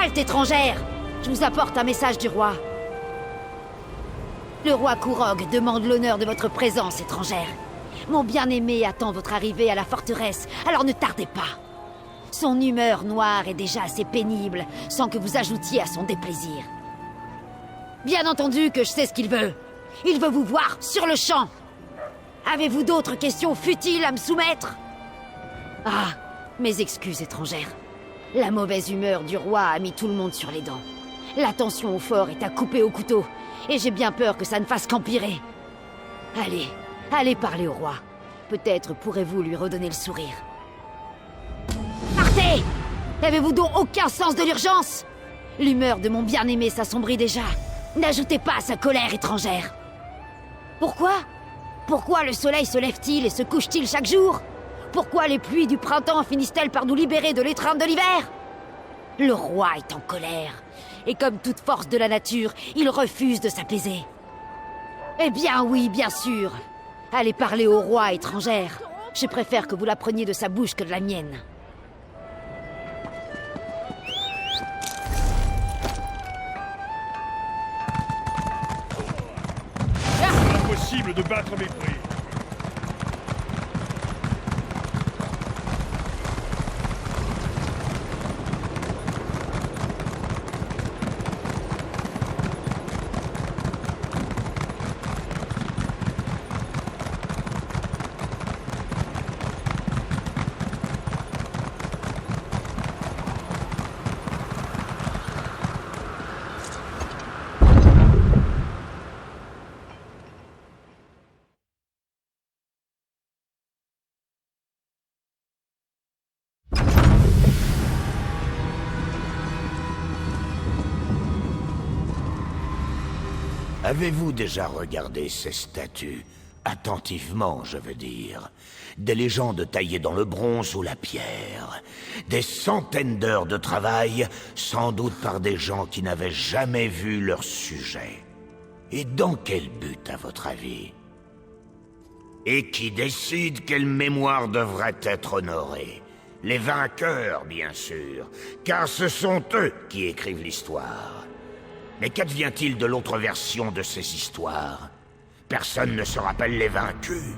Halte, étrangère! Je vous apporte un message du roi. Le roi Kourog demande l'honneur de votre présence, étrangère. Mon bien-aimé attend votre arrivée à la forteresse, alors ne tardez pas. Son humeur noire est déjà assez pénible, sans que vous ajoutiez à son déplaisir. Bien entendu que je sais ce qu'il veut. Il veut vous voir sur le champ. Avez-vous d'autres questions futiles à me soumettre? Ah, mes excuses, étrangère. La mauvaise humeur du roi a mis tout le monde sur les dents. L'attention au fort est à couper au couteau, et j'ai bien peur que ça ne fasse qu'empirer. Allez parler au roi. Peut-être pourrez-vous lui redonner le sourire. Partez! N'avez-vous donc aucun sens de l'urgence? L'humeur de mon bien-aimé s'assombrit déjà. N'ajoutez pas à sa colère, étrangère. Pourquoi? Pourquoi le soleil se lève-t-il et se couche-t-il chaque jour? Pourquoi les pluies du printemps finissent-elles par nous libérer de l'étreinte de l'hiver? Le roi est en colère, et comme toute force de la nature, il refuse de s'apaiser. Eh bien oui, bien sûr. Allez parler au roi, étrangère. Je préfère que vous l'appreniez de sa bouche que de la mienne. Impossible de battre mes prix. Avez-vous déjà regardé ces statues? Attentivement, je veux dire. Des légendes taillées dans le bronze ou la pierre. Des centaines d'heures de travail, sans doute par des gens qui n'avaient jamais vu leur sujet. Et dans quel but, à votre avis? Et qui décide quelle mémoire devrait être honorée? Les vainqueurs, bien sûr, car ce sont eux qui écrivent l'histoire. Mais qu'advient-il de l'autre version de ces histoires? Personne ne se rappelle les vaincus.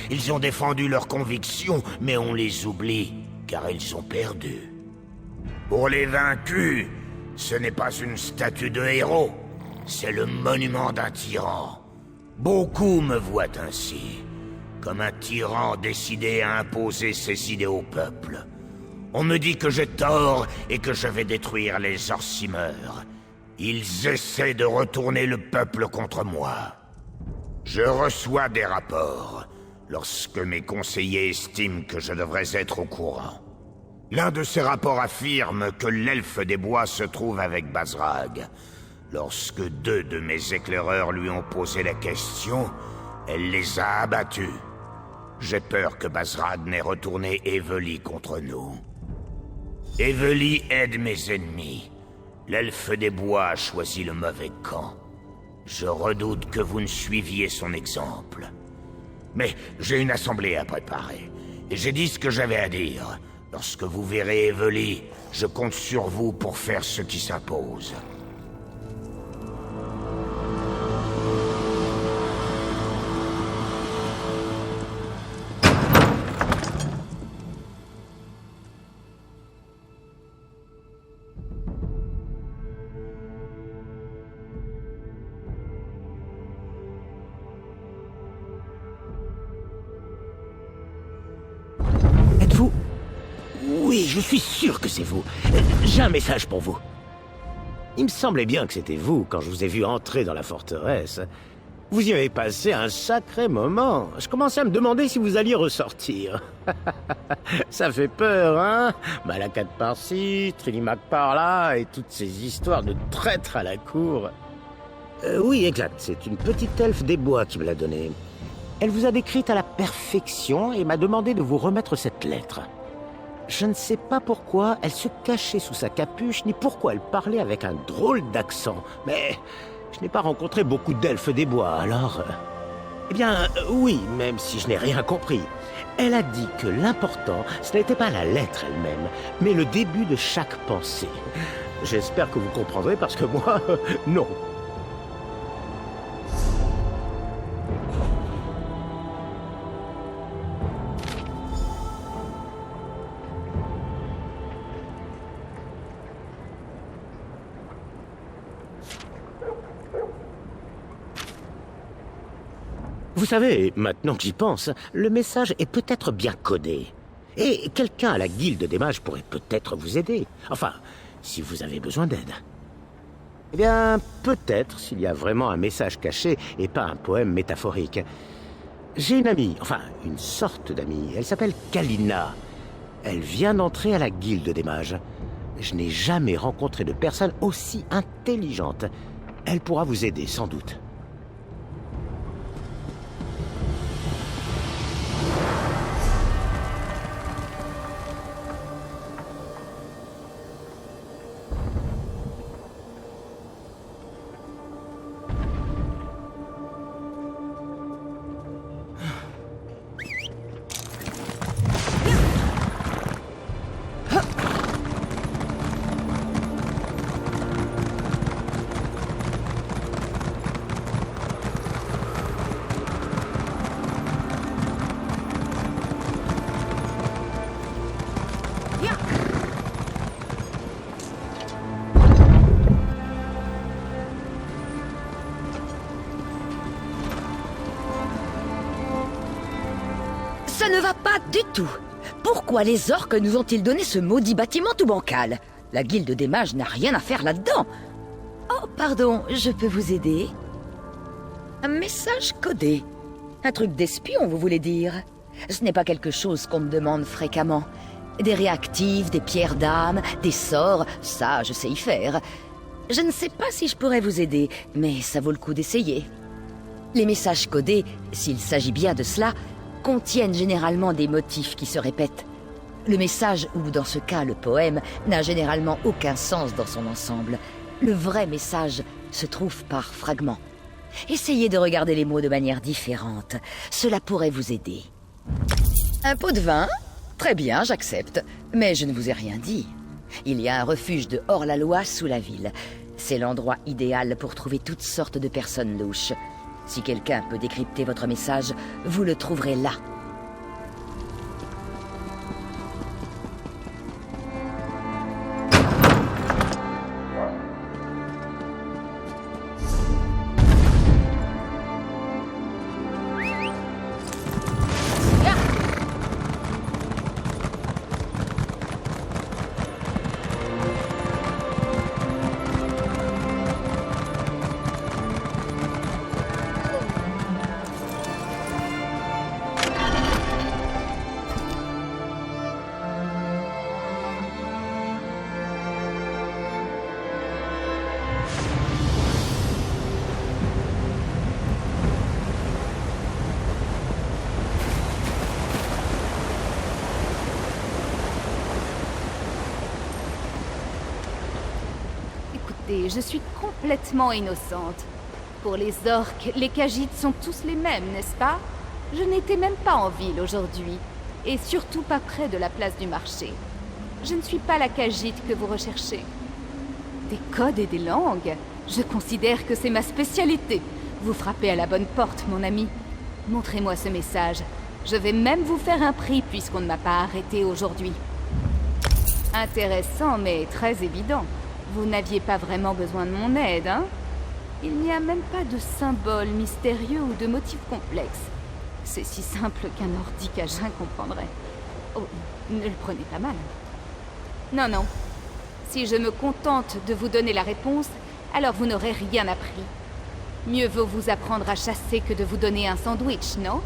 Ils ont défendu leurs convictions, mais on les oublie, car ils ont perdu. Pour les vaincus, ce n'est pas une statue de héros, c'est le monument d'un tyran. Beaucoup me voient ainsi, comme un tyran décidé à imposer ses idées au peuple. On me dit que j'ai tort et que je vais détruire les Orsimeurs. Ils essaient de retourner le peuple contre moi. Je reçois des rapports, lorsque mes conseillers estiment que je devrais être au courant. L'un de ces rapports affirme que l'elfe des bois se trouve avec Bazrag. Lorsque 2 de mes éclaireurs lui ont posé la question, elle les a abattus. J'ai peur que Bazrag n'ait retourné Eveli contre nous. Eveli aide mes ennemis. L'elfe des bois a choisi le mauvais camp. Je redoute que vous ne suiviez son exemple. Mais j'ai une assemblée à préparer, et j'ai dit ce que j'avais à dire. Lorsque vous verrez Eveli, je compte sur vous pour faire ce qui s'impose. Oui, je suis sûr que c'est vous. J'ai un message pour vous. Il me semblait bien que c'était vous quand je vous ai vu entrer dans la forteresse. Vous y avez passé un sacré moment. Je commençais à me demander si vous alliez ressortir. Ça fait peur, hein? Malakat par-ci, Trinimac par-là, et toutes ces histoires de traîtres à la cour. Oui, exact. C'est une petite elfe des bois qui me l'a donnée. Elle vous a décrite à la perfection et m'a demandé de vous remettre cette lettre. Je ne sais pas pourquoi elle se cachait sous sa capuche, ni pourquoi elle parlait avec un drôle d'accent. Mais je n'ai pas rencontré beaucoup d'elfes des bois, alors... Eh bien, oui, même si je n'ai rien compris. Elle a dit que l'important, ce n'était pas la lettre elle-même, mais le début de chaque pensée. J'espère que vous comprendrez parce que moi, non. Vous savez, maintenant que j'y pense, le message est peut-être bien codé. Et quelqu'un à la guilde des mages pourrait peut-être vous aider. Enfin, si vous avez besoin d'aide. Eh bien, peut-être s'il y a vraiment un message caché et pas un poème métaphorique. J'ai une amie, enfin, une sorte d'amie. Elle s'appelle Kalina. Elle vient d'entrer à la guilde des mages. Je n'ai jamais rencontré de personne aussi intelligente. Elle pourra vous aider, sans doute. Ça ne va pas du tout. Pourquoi les orques nous ont-ils donné ce maudit bâtiment tout bancal? La guilde des mages n'a rien à faire là-dedans. Oh, pardon, je peux vous aider? Un message codé. Un truc d'espion, vous voulez dire? Ce n'est pas quelque chose qu'on me demande fréquemment. Des réactifs, des pierres d'âme, des sorts, ça, je sais y faire. Je ne sais pas si je pourrais vous aider, mais ça vaut le coup d'essayer. Les messages codés, s'il s'agit bien de cela, contiennent généralement des motifs qui se répètent. Le message, ou dans ce cas le poème, n'a généralement aucun sens dans son ensemble. Le vrai message se trouve par fragments. Essayez de regarder les mots de manière différente. Cela pourrait vous aider. Un pot de vin? Très bien, j'accepte. Mais je ne vous ai rien dit. Il y a un refuge de hors-la-loi sous la ville. C'est l'endroit idéal pour trouver toutes sortes de personnes louches. Si quelqu'un peut décrypter votre message, vous le trouverez là. Je suis complètement innocente. Pour les orques, les Khajiits sont tous les mêmes, n'est-ce pas? Je n'étais même pas en ville aujourd'hui, et surtout pas près de la place du marché. Je ne suis pas la Khajiit que vous recherchez. Des codes et des langues? Je considère que c'est ma spécialité. Vous frappez à la bonne porte, mon ami. Montrez-moi ce message. Je vais même vous faire un prix puisqu'on ne m'a pas arrêté aujourd'hui. Intéressant, mais très évident. Vous n'aviez pas vraiment besoin de mon aide, hein? Il n'y a même pas de symbole mystérieux ou de motif complexe. C'est si simple qu'un ordique agen comprendrait. Oh, ne le prenez pas mal. Non, non. Si je me contente de vous donner la réponse, alors vous n'aurez rien appris. Mieux vaut vous apprendre à chasser que de vous donner un sandwich, non?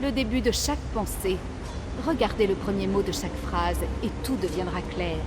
Le début de chaque pensée. Regardez le premier mot de chaque phrase et tout deviendra clair.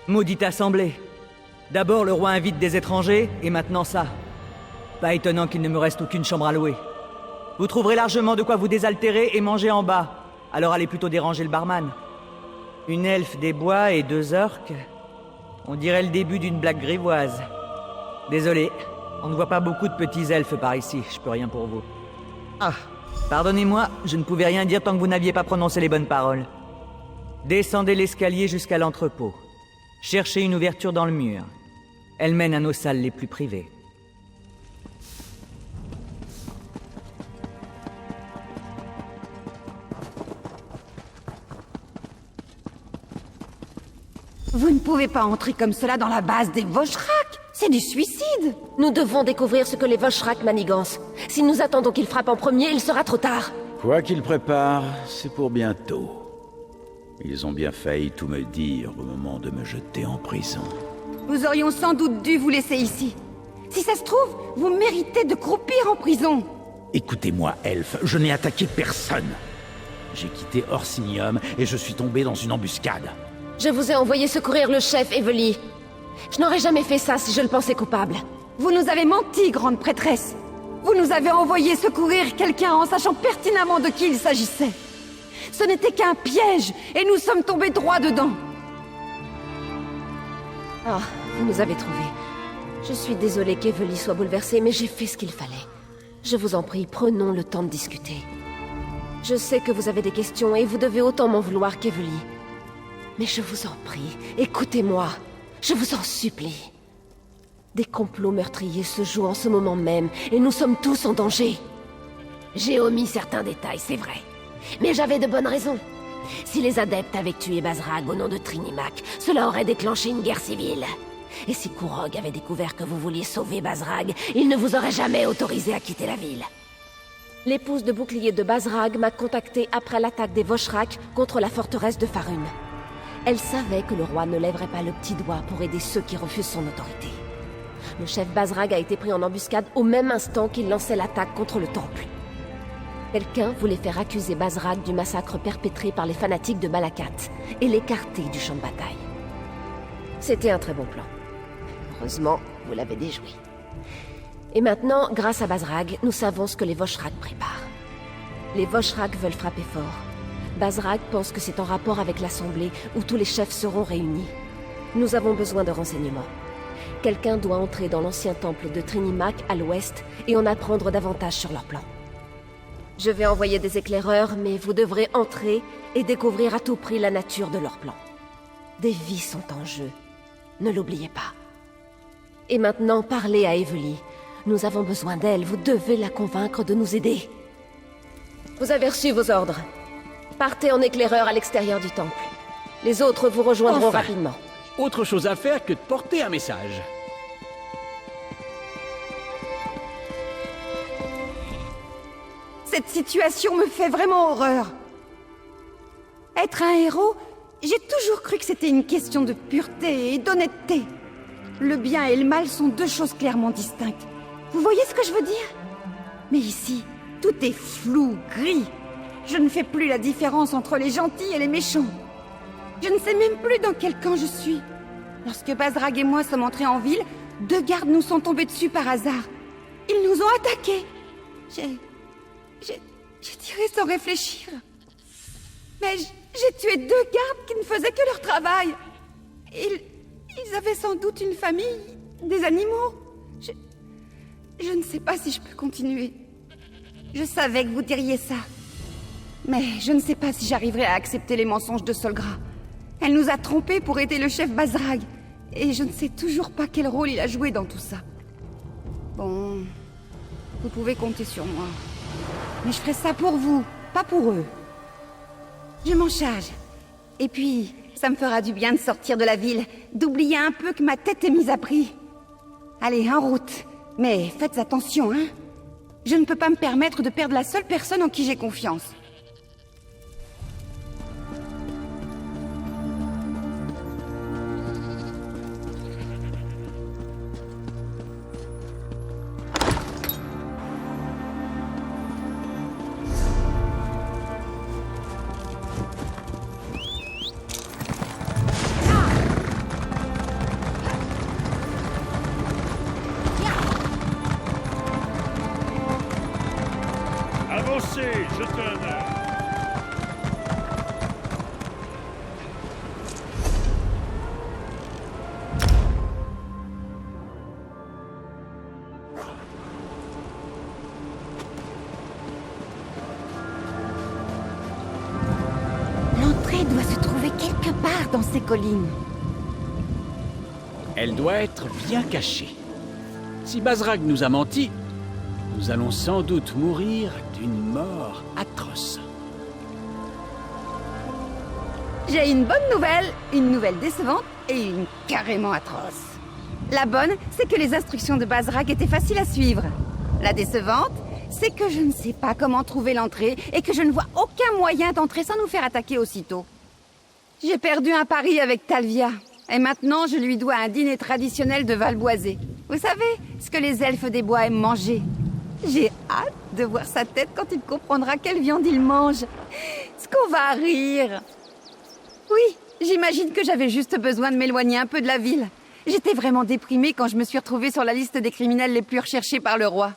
Maudite assemblée. D'abord, le roi invite des étrangers, et maintenant ça. Pas étonnant qu'il ne me reste aucune chambre à louer. Vous trouverez largement de quoi vous désaltérer et manger en bas. Alors allez plutôt déranger le barman. Une elfe des bois et 2 orques. On dirait le début d'une blague grivoise. Désolé, on ne voit pas beaucoup de petits elfes par ici, je peux rien pour vous. Ah, pardonnez-moi, je ne pouvais rien dire tant que vous n'aviez pas prononcé les bonnes paroles. Descendez l'escalier jusqu'à l'entrepôt. Cherchez une ouverture dans le mur. Elle mène à nos salles les plus privées. Vous ne pouvez pas entrer comme cela dans la base des Voshrak. C'est du suicide. Nous devons découvrir ce que les Voshrak manigancent. Si nous attendons qu'ils frappent en premier, il sera trop tard. Quoi qu'ils préparent, c'est pour bientôt. Ils ont bien failli tout me dire au moment de me jeter en prison. Nous aurions sans doute dû vous laisser ici. Si ça se trouve, vous méritez de croupir en prison. Écoutez-moi, elfe, je n'ai attaqué personne. J'ai quitté Orsinium et je suis tombé dans une embuscade. Je vous ai envoyé secourir le chef Evely. Je n'aurais jamais fait ça si je le pensais coupable. Vous nous avez menti, grande prêtresse. Vous nous avez envoyé secourir quelqu'un en sachant pertinemment de qui il s'agissait. Ce n'était qu'un piège, et nous sommes tombés droit dedans. Ah, vous nous avez trouvés. Je suis désolée qu'Evely soit bouleversée, mais j'ai fait ce qu'il fallait. Je vous en prie, prenons le temps de discuter. Je sais que vous avez des questions, et vous devez autant m'en vouloir qu'Evely. Mais je vous en prie, écoutez-moi. Je vous en supplie. Des complots meurtriers se jouent en ce moment même, et nous sommes tous en danger. J'ai omis certains détails, c'est vrai. Mais j'avais de bonnes raisons. Si les adeptes avaient tué Bazrag au nom de Trinimac, cela aurait déclenché une guerre civile. Et si Kourog avait découvert que vous vouliez sauver Bazrag, il ne vous aurait jamais autorisé à quitter la ville. L'épouse de bouclier de Bazrag m'a contacté après l'attaque des Voshrak contre la forteresse de Farun. Elle savait que le roi ne lèverait pas le petit doigt pour aider ceux qui refusent son autorité. Le chef Bazrag a été pris en embuscade au même instant qu'il lançait l'attaque contre le temple. Quelqu'un voulait faire accuser Bazrag du massacre perpétré par les fanatiques de Malakat et l'écarter du champ de bataille. C'était un très bon plan. Heureusement, vous l'avez déjoué. Et maintenant, grâce à Bazrag, nous savons ce que les Voshrak préparent. Les Voshrak veulent frapper fort. Bazrag pense que c'est en rapport avec l'Assemblée où tous les chefs seront réunis. Nous avons besoin de renseignements. Quelqu'un doit entrer dans l'ancien temple de Trinimac à l'ouest et en apprendre davantage sur leur plan. Je vais envoyer des éclaireurs, mais vous devrez entrer et découvrir à tout prix la nature de leur plan. Des vies sont en jeu. Ne l'oubliez pas. Et maintenant, parlez à Evely. Nous avons besoin d'elle, vous devez la convaincre de nous aider. Vous avez reçu vos ordres. Partez en éclaireur à l'extérieur du temple. Les autres vous rejoindront rapidement. Autre chose à faire que de porter un message. Cette situation me fait vraiment horreur. Être un héros, j'ai toujours cru que c'était une question de pureté et d'honnêteté. Le bien et le mal sont deux choses clairement distinctes. Vous voyez ce que je veux dire? Mais ici, tout est flou, gris. Je ne fais plus la différence entre les gentils et les méchants. Je ne sais même plus dans quel camp je suis. Lorsque Bazrag et moi sommes entrés en ville, 2 gardes nous sont tombés dessus par hasard. Ils nous ont attaqués. J'ai tiré sans réfléchir. Mais j'ai tué 2 gardes qui ne faisaient que leur travail. Ils avaient sans doute une famille, des animaux. Je ne sais pas si je peux continuer. Je savais que vous diriez ça. Mais je ne sais pas si j'arriverai à accepter les mensonges de Solgra. Elle nous a trompés pour aider le chef Bazrag. Et je ne sais toujours pas quel rôle il a joué dans tout ça. Bon... Vous pouvez compter sur moi. Mais je ferai ça pour vous, pas pour eux. Je m'en charge. Et puis, ça me fera du bien de sortir de la ville, d'oublier un peu que ma tête est mise à prix. Allez, en route. Mais faites attention, hein. Je ne peux pas me permettre de perdre la seule personne en qui j'ai confiance. Turner. L'entrée doit se trouver quelque part dans ces collines. Elle doit être bien cachée. Si Bazrak nous a menti, nous allons sans doute mourir d'une mort atroce. J'ai une bonne nouvelle, une nouvelle décevante et une carrément atroce. La bonne, c'est que les instructions de Bazrak étaient faciles à suivre. La décevante, c'est que je ne sais pas comment trouver l'entrée et que je ne vois aucun moyen d'entrer sans nous faire attaquer aussitôt. J'ai perdu un pari avec Talvia, et maintenant je lui dois un dîner traditionnel de Valboisé. Vous savez, ce que les elfes des bois aiment manger. J'ai hâte de voir sa tête quand il comprendra quelle viande il mange. Ce qu'on va rire. Oui, j'imagine que j'avais juste besoin de m'éloigner un peu de la ville. J'étais vraiment déprimée quand je me suis retrouvée sur la liste des criminels les plus recherchés par le roi.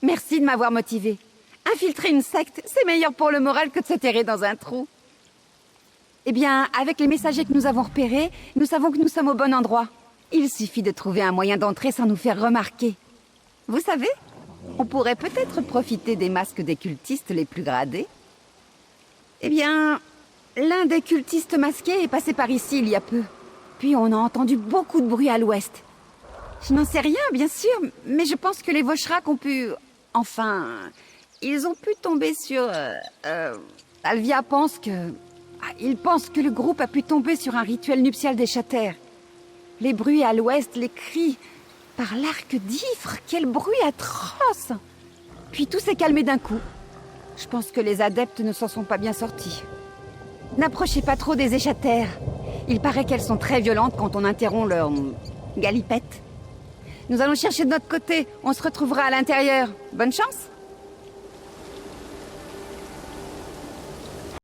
Merci de m'avoir motivée. Infiltrer une secte, c'est meilleur pour le moral que de se terrer dans un trou. Eh bien, avec les messagers que nous avons repérés, nous savons que nous sommes au bon endroit. Il suffit de trouver un moyen d'entrer sans nous faire remarquer. Vous savez, on pourrait peut-être profiter des masques des cultistes les plus gradés. Eh bien, l'un des cultistes masqués est passé par ici il y a peu. Puis on a entendu beaucoup de bruit à l'ouest. Je n'en sais rien, bien sûr, mais je pense que les Voshrak ont pu... Enfin, ils ont pu tomber sur... Alvia pense que... Il pense que le groupe a pu tomber sur un rituel nuptial des Châters. Les bruits à l'ouest, les cris... Par l'arc d'Ifre, quel bruit atroce! Puis tout s'est calmé d'un coup. Je pense que les adeptes ne s'en sont pas bien sortis. N'approchez pas trop des échattères. Il paraît qu'elles sont très violentes quand on interrompt leur... galipette. Nous allons chercher de notre côté. On se retrouvera à l'intérieur. Bonne chance!